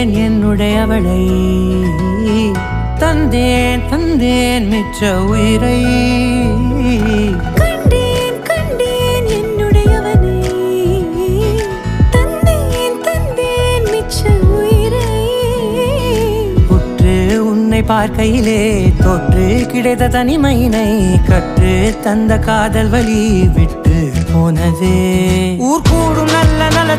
கண்டேன் என்னுடையவளை, தந்தேன் தந்தேன் மிச்ச உயிரை. கண்டேன் கண்டேன் என்னுடையவனை, தந்தேன் தந்தேன் மிச்ச உயிரை. உற்று உன்னை பார்க்கையிலே தொற்று கிடைத்த தனிமையினை கற்று தந்த காதல் வழி விட்டு போனதே. ஊர் கூடும் நல்ல நல்ல